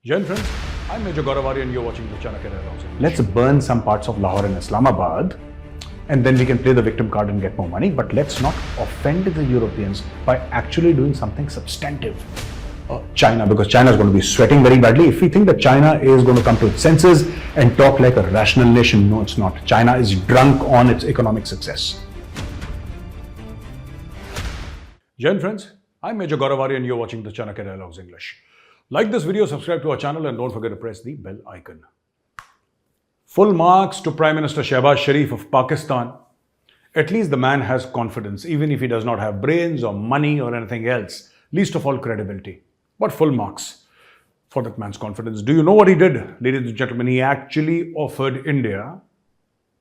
Jai Hind friends, I'm Major Gaurav Arya and you're watching the Chanakya. Let's burn some parts of Lahore and Islamabad and then we can play the victim card and get more money. But let's not offend the Europeans by actually doing something substantive. China, because China is going to be sweating very badly. If we think that China is going to come to its senses and talk like a rational nation, no, it's not. China is drunk on its economic success. Jai Hind friends, I'm Major Gaurav Arya and you're watching the Chanakya Dialogues English. Like this video, subscribe to our channel and don't forget to press the bell icon. Full marks to Prime Minister Shehbaz Sharif of Pakistan. At least the man has confidence, even if he does not have brains or money or anything else, least of all credibility. But full marks for that man's confidence. Do you know what he did, ladies and gentlemen? He actually offered India,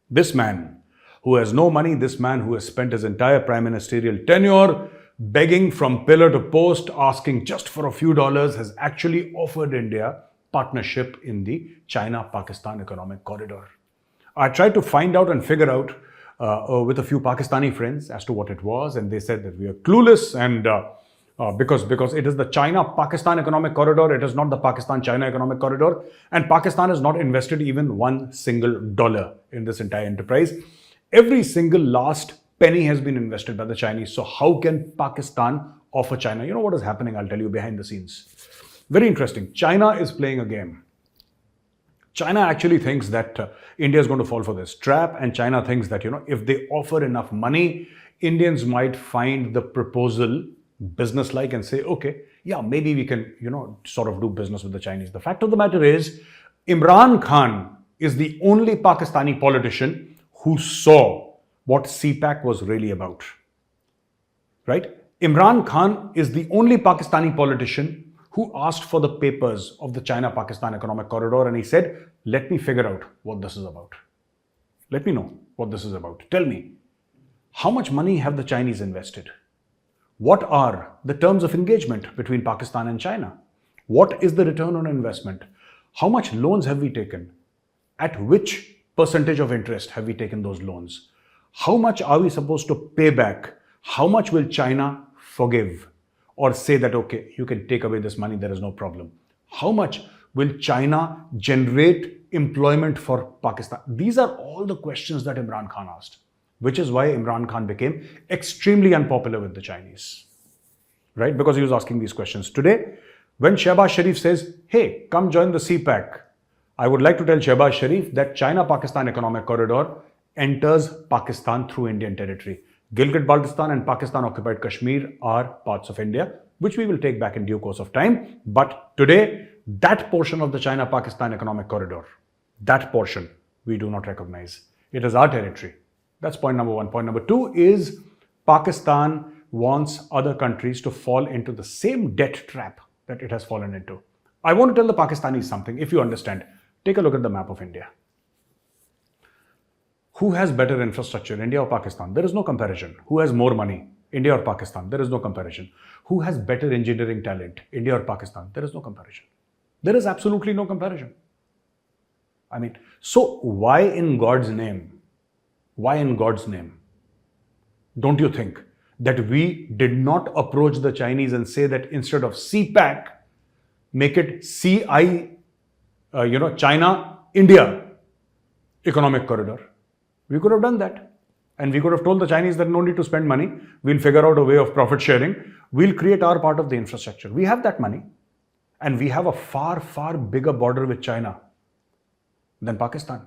this man who has no money, this man who has spent his entire prime ministerial tenure begging from pillar to post, asking just for a few dollars, has actually offered India partnership in the China-Pakistan economic corridor. I tried to find out and figure out with a few Pakistani friends as to what it was, and they said that we are clueless, and because it is the China-Pakistan economic corridor, it is not the Pakistan-China economic corridor, and Pakistan has not invested even one single dollar in this entire enterprise. Every single last penny has been invested by the Chinese. So how can Pakistan offer China? You know what is happening? I'll tell you behind the scenes. Very interesting. China is playing a game. China actually thinks that India is going to fall for this trap, and China thinks that, if they offer enough money, Indians might find the proposal business-like and say, okay, yeah, maybe we can, sort of do business with the Chinese. The fact of the matter is, Imran Khan is the only Pakistani politician who saw what CPEC was really about, right? Imran Khan is the only Pakistani politician who asked for the papers of the China-Pakistan economic corridor, and he said, let me figure out what this is about. Let me know what this is about. Tell me, how much money have the Chinese invested? What are the terms of engagement between Pakistan and China? What is the return on investment? How much loans have we taken? At which percentage of interest have we taken those loans? How much are we supposed to pay back? How much will China forgive or say that, okay, you can take away this money, there is no problem? How much will China generate employment for Pakistan? These are all the questions that Imran Khan asked, which is why Imran Khan became extremely unpopular with the Chinese, right? Because he was asking these questions. Today, when Shehbaz Sharif says, hey, come join the CPEC, I would like to tell Shehbaz Sharif that China-Pakistan economic corridor enters Pakistan through Indian territory. Gilgit-Baltistan and Pakistan-occupied Kashmir are parts of India, which we will take back in due course of time. But today, that portion of the China-Pakistan economic corridor, that portion, we do not recognize. It is our territory. That's point number one. Point number two is Pakistan wants other countries to fall into the same debt trap that it has fallen into. I want to tell the Pakistanis something, if you understand. Take a look at the map of India. Who has better infrastructure, India or Pakistan? There is no comparison. Who has more money, India or Pakistan? There is no comparison. Who has better engineering talent, India or Pakistan? There is no comparison. There is absolutely no comparison. So why in God's name, don't you think that we did not approach the Chinese and say that instead of CPEC, make it CI, China, India economic corridor? We could have done that. And we could have told the Chinese that no need to spend money. We'll figure out a way of profit sharing. We'll create our part of the infrastructure. We have that money. And we have a far, far bigger border with China than Pakistan.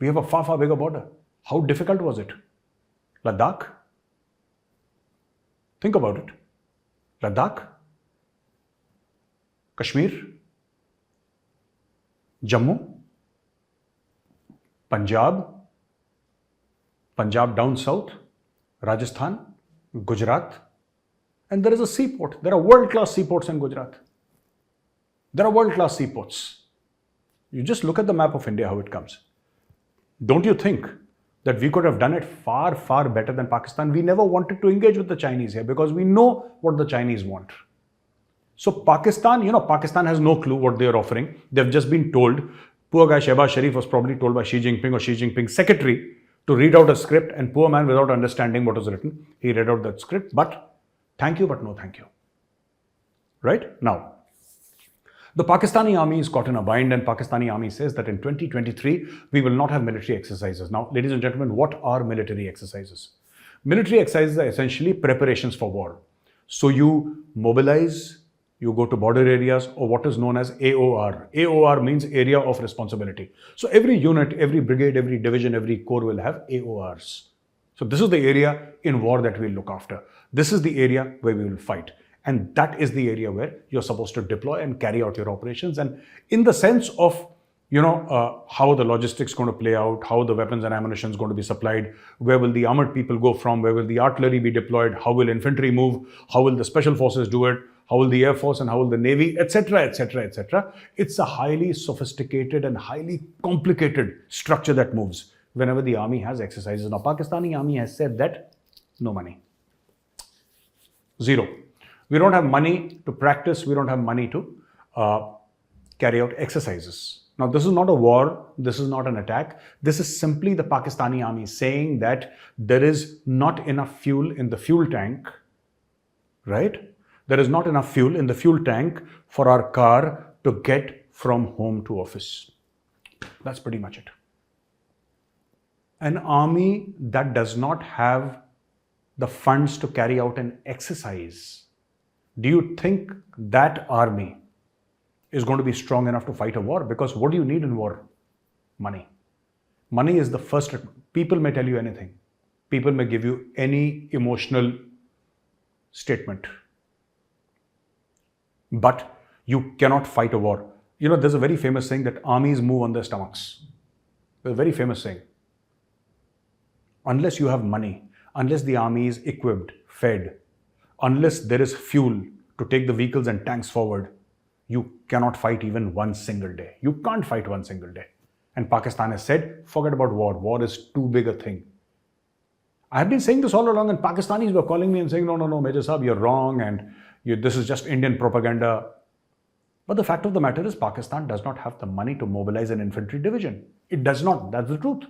We have a far, far bigger border. How difficult was it? Ladakh? Think about it. Ladakh? Kashmir? Jammu? Punjab down south, Rajasthan, Gujarat, and there is a seaport. There are world-class seaports in Gujarat. There are world-class seaports. You just look at the map of India, how it comes. Don't you think that we could have done it far, far better than Pakistan? We never wanted to engage with the Chinese here because we know what the Chinese want. So Pakistan, Pakistan has no clue what they are offering. They've just been told. Poor guy Shehbaz Sharif was probably told by Xi Jinping or Xi Jinping's secretary to read out a script, and poor man, without understanding what was written, he read out that script. But thank you, but no thank you. Right? Now, The Pakistani army is caught in a bind, and Pakistani army says that in 2023, we will not have military exercises. Now, ladies and gentlemen, what are military exercises? Military exercises are essentially preparations for war. So you mobilize, you go to border areas, or what is known as AOR. AOR means area of responsibility. So every unit, every brigade, every division, every corps will have AORs. So this is the area in war that we'll look after. This is the area where we will fight. And that is the area where you're supposed to deploy and carry out your operations. And in the sense of, how the logistics going to play out, how the weapons and ammunition is going to be supplied, where will the armored people go from, where will the artillery be deployed, how will infantry move, how will the special forces do it, how will the Air Force and how will the Navy, etc., etc., etc. It's a highly sophisticated and highly complicated structure that moves whenever the army has exercises. Now, Pakistani army has said that no money. Zero. We don't have money to practice. We don't have money to carry out exercises. Now, this is not a war. This is not an attack. This is simply the Pakistani army saying that there is not enough fuel in the fuel tank, right? There is not enough fuel in the fuel tank for our car to get from home to office. That's pretty much it. An army that does not have the funds to carry out an exercise, do you think that army is going to be strong enough to fight a war? Because what do you need in war? Money. Money is the first. People may tell you anything. People may give you any emotional statement. But you cannot fight a war. There's a very famous saying that armies move on their stomachs. There's a very famous saying. Unless you have money, unless the army is equipped, fed, unless there is fuel to take the vehicles and tanks forward, you cannot fight even one single day. You can't fight one single day. And Pakistan has said, forget about war. War is too big a thing. I have been saying this all along, and Pakistanis were calling me and saying, no, Major Sahab, you're wrong, and this is just Indian propaganda. But the fact of the matter is, Pakistan does not have the money to mobilize an infantry division. It does not. That's the truth.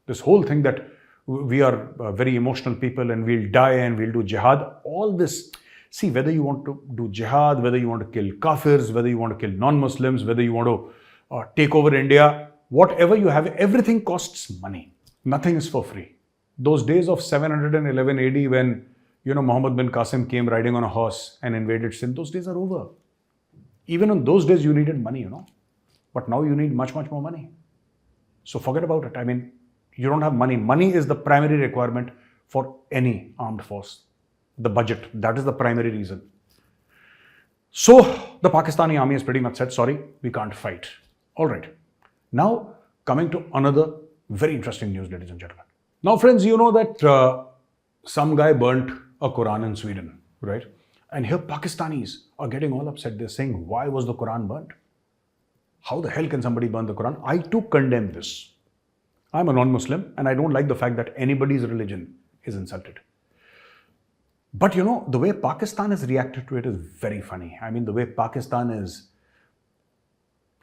This whole thing that we are very emotional people and we'll die and we'll do jihad, all this. See, whether you want to do jihad, whether you want to kill kafirs, whether you want to kill non-Muslims, whether you want to take over India, whatever you have, everything costs money. Nothing is for free. Those days of 711 AD when, Muhammad bin Qasim came riding on a horse and invaded Sindh, those days are over. Even in those days, you needed money, But now you need much, much more money. So forget about it. I mean, you don't have money. Money is the primary requirement for any armed force. The budget, that is the primary reason. So the Pakistani army has pretty much said, sorry, we can't fight. All right. Now, coming to another very interesting news, ladies and gentlemen. Now, friends, you know that some guy burnt a Quran in Sweden, right? And here Pakistanis are getting all upset. They're saying, why was the Quran burnt? How the hell can somebody burn the Quran? I too condemn this. I'm a non-Muslim and I don't like the fact that anybody's religion is insulted. But the way Pakistan has reacted to it is very funny. I mean, the way Pakistan is,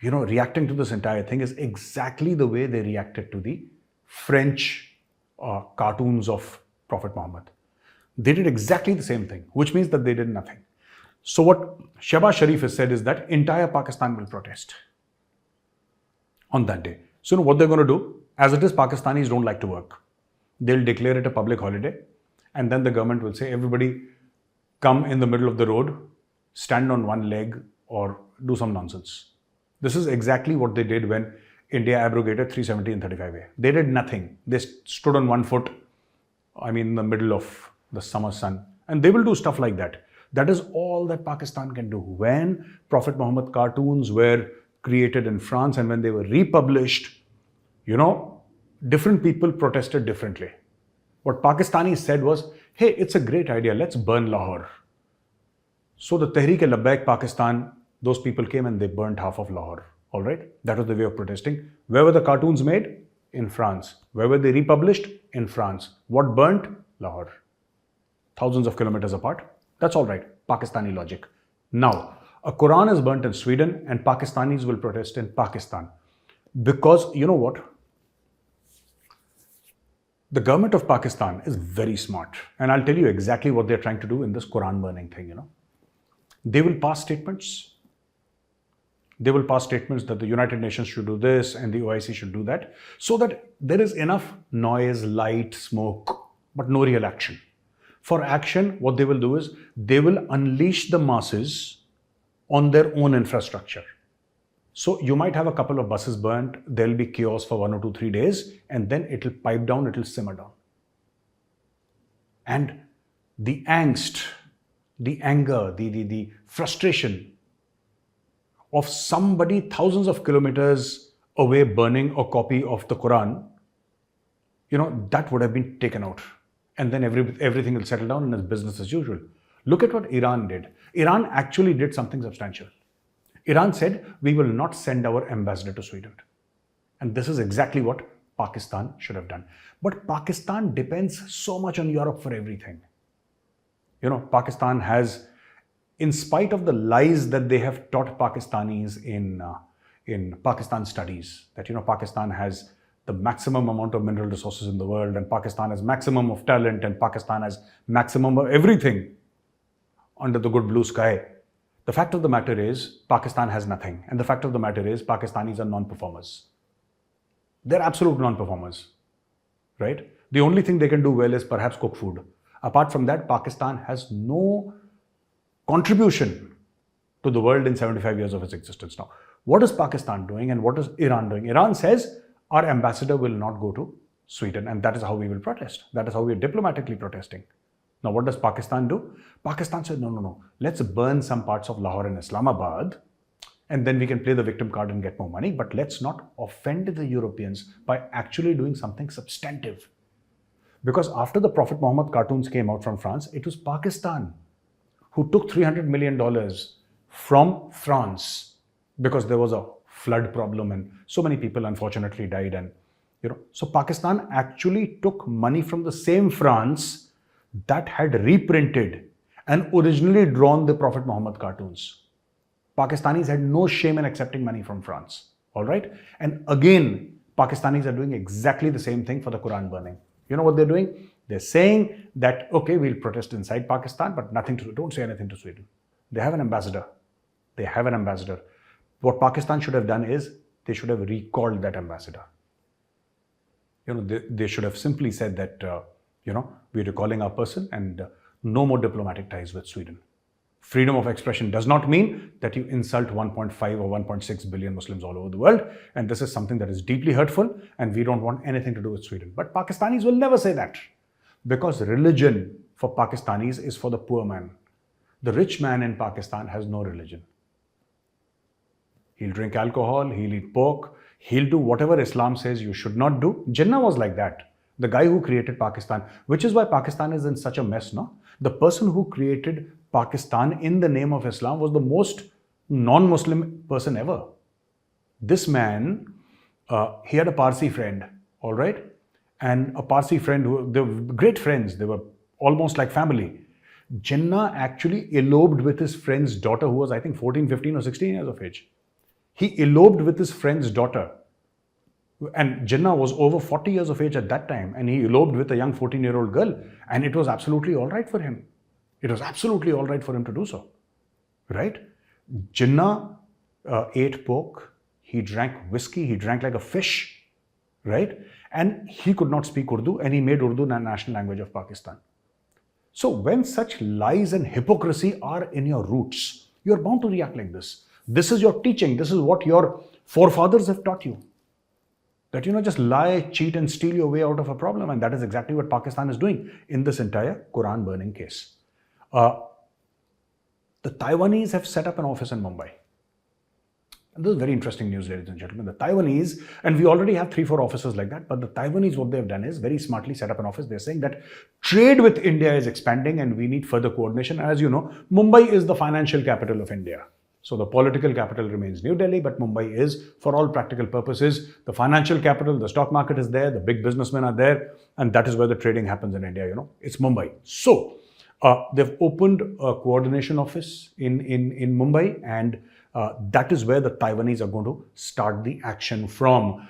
reacting to this entire thing is exactly the way they reacted to the French cartoons of Prophet Muhammad. They did exactly the same thing, which means that they did nothing. So what Shehbaz Sharif has said is that entire Pakistan will protest on that day. So what they're going to do, as it is, Pakistanis don't like to work. They'll declare it a public holiday. And then the government will say, everybody come in the middle of the road, stand on one leg or do some nonsense. This is exactly what they did when India abrogated 370 and 35A. They did nothing. They stood on one foot, in the middle of the summer sun. And they will do stuff like that. That is all that Pakistan can do. When Prophet Muhammad cartoons were created in France and when they were republished, different people protested differently. What Pakistanis said was, hey, it's a great idea, let's burn Lahore. So the Tehreek-e-Labbaik Pakistan, those people came and they burnt half of Lahore. All right? That was the way of protesting. Where were the cartoons made? In France. Where were they republished? In France. What burnt? Lahore. Thousands of kilometers apart. That's all right. Pakistani logic. Now, a Quran is burnt in Sweden and Pakistanis will protest in Pakistan. Because, you know what? The government of Pakistan is very smart. And I'll tell you exactly what they're trying to do in this Quran burning thing, They will pass statements They will pass statements that the United Nations should do this and the OIC should do that, so that there is enough noise, light, smoke, but no real action. For action, what they will do is they will unleash the masses on their own infrastructure. So you might have a couple of buses burnt, there'll be chaos for 1 or 2, 3 days, and then it'll pipe down, it'll simmer down. And the angst, the anger, the frustration of somebody thousands of kilometers away burning a copy of the Quran, that would have been taken out. And then everything will settle down and it's business as usual. Look at what Iran did. Iran actually did something substantial. Iran said, we will not send our ambassador to Sweden. And this is exactly what Pakistan should have done. But Pakistan depends so much on Europe for everything. Pakistan has, in spite of the lies that they have taught Pakistanis in Pakistan studies, that Pakistan has the maximum amount of mineral resources in the world, and Pakistan has maximum of talent, and Pakistan has maximum of everything under the good blue sky. The fact of the matter is, Pakistan has nothing. And the fact of the matter is, Pakistanis are non-performers. They're absolute non-performers, right? The only thing they can do well is perhaps cook food. Apart from that, Pakistan has no contribution to the world in 75 years of its existence. Now, what is Pakistan doing and what is Iran doing? Iran says, our ambassador will not go to Sweden, and that is how we will protest. That is how we are diplomatically protesting. Now, what does Pakistan do? Pakistan said, no, let's burn some parts of Lahore and Islamabad, and then we can play the victim card and get more money, but let's not offend the Europeans by actually doing something substantive. Because after the Prophet Muhammad cartoons came out from France, it was Pakistan who took $300 million from France because there was a flood problem and so many people unfortunately died. And so Pakistan actually took money from the same France that had reprinted and originally drawn the Prophet Muhammad cartoons. Pakistanis had no shame in accepting money from France. All right. And again, Pakistanis are doing exactly the same thing for the Quran burning. You know what they're doing? They're saying that, okay, we'll protest inside Pakistan, but don't say anything to Sweden. They have an ambassador. What Pakistan should have done is they should have recalled that ambassador. They should have simply said that, we're recalling our person and no more diplomatic ties with Sweden. Freedom of expression does not mean that you insult 1.5 or 1.6 billion Muslims all over the world. And this is something that is deeply hurtful and we don't want anything to do with Sweden. But Pakistanis will never say that because religion for Pakistanis is for the poor man. The rich man in Pakistan has no religion. He'll drink alcohol, he'll eat pork, he'll do whatever Islam says you should not do. Jinnah was like that. The guy who created Pakistan, which is why Pakistan is in such a mess, no? The person who created Pakistan in the name of Islam was the most non-Muslim person ever. This man, he had a Parsi friend, all right? And a Parsi friend, they were great friends. They were almost like family. Jinnah actually eloped with his friend's daughter, who was, I think, 14, 15 or 16 years of age. He eloped with his friend's daughter. And Jinnah was over 40 years of age at that time. And he eloped with a young 14-year-old girl. And it was absolutely all right for him. It was absolutely all right for him to do so. Right? Jinnah ate pork. He drank whiskey. He drank like a fish. Right? And he could not speak Urdu. And he made Urdu the national language of Pakistan. So when such lies and hypocrisy are in your roots, you're bound to react like this. This is your teaching. This is what your forefathers have taught you. That, just lie, cheat and steal your way out of a problem. And that is exactly what Pakistan is doing in this entire Quran burning case. The Taiwanese have set up an office in Mumbai. And this is very interesting news, ladies and gentlemen. The Taiwanese, and we already have 3-4 offices like that, but the Taiwanese, what they've done is very smartly set up an office. They're saying that trade with India is expanding and we need further coordination. As you know, Mumbai is the financial capital of India. So the political capital remains New Delhi, but Mumbai is, for all practical purposes, the financial capital. The stock market is there, the big businessmen are there, and that is where the trading happens in India, It's Mumbai. So they've opened a coordination office in Mumbai, and that is where the Taiwanese are going to start the action from.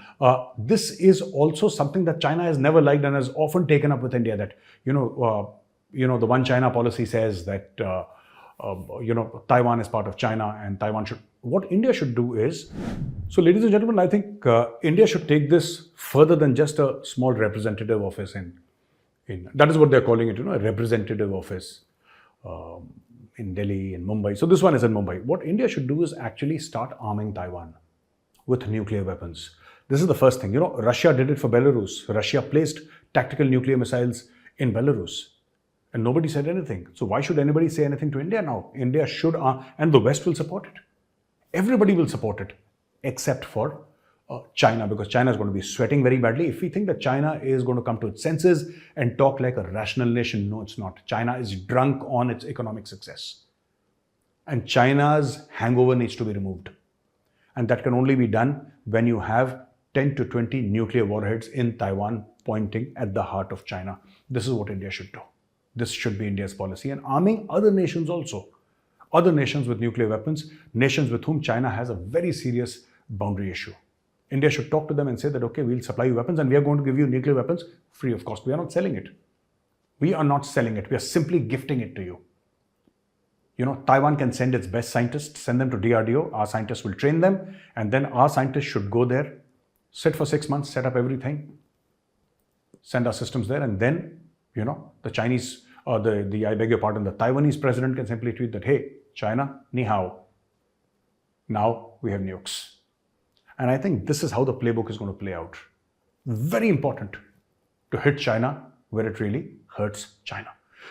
This is also something that China has never liked and has often taken up with India, that, the one China policy says that Taiwan is part of China and Taiwan should. What India should do is, so ladies and gentlemen, I think India should take this further than just a small representative office in that is what they're calling it, a representative office in Delhi, in Mumbai. So this one is in Mumbai. What India should do is actually start arming Taiwan with nuclear weapons. This is the first thing. Russia did it for Belarus. Russia placed tactical nuclear missiles in Belarus. And nobody said anything. So why should anybody say anything to India now? India should, and the West will support it. Everybody will support it, except for China, because China is going to be sweating very badly. If we think that China is going to come to its senses and talk like a rational nation, no, it's not. China is drunk on its economic success. And China's hangover needs to be removed. And that can only be done when you have 10 to 20 nuclear warheads in Taiwan pointing at the heart of China. This is what India should do. This should be India's policy, and arming other nations also. Other nations with nuclear weapons, nations with whom China has a very serious boundary issue. India should talk to them and say that, okay, we'll supply you weapons and we are going to give you nuclear weapons free of cost. We are not selling it. We are not selling it. We are simply gifting it to you. Taiwan can send its best scientists, send them to DRDO. Our scientists will train them, and then our scientists should go there, sit for 6 months, set up everything, send our systems there, and then, the Chinese, I beg your pardon, the Taiwanese president can simply tweet that, hey, China, ni hao. Now we have nukes. And I think this is how the playbook is going to play out. Very important to hit China where it really hurts China.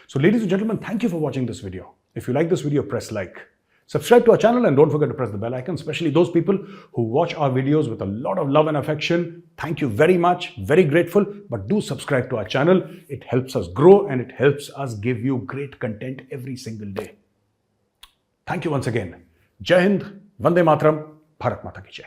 So ladies and gentlemen, thank you for watching this video. If you like this video, press like. Subscribe to our channel and don't forget to press the bell icon, especially those people who watch our videos with a lot of love and affection. Thank you very much, very grateful, but do subscribe to our channel. It helps us grow and it helps us give you great content every single day. Thank you once again. Jai Hind, Vande Mataram, Bharat Mata Ki Jai.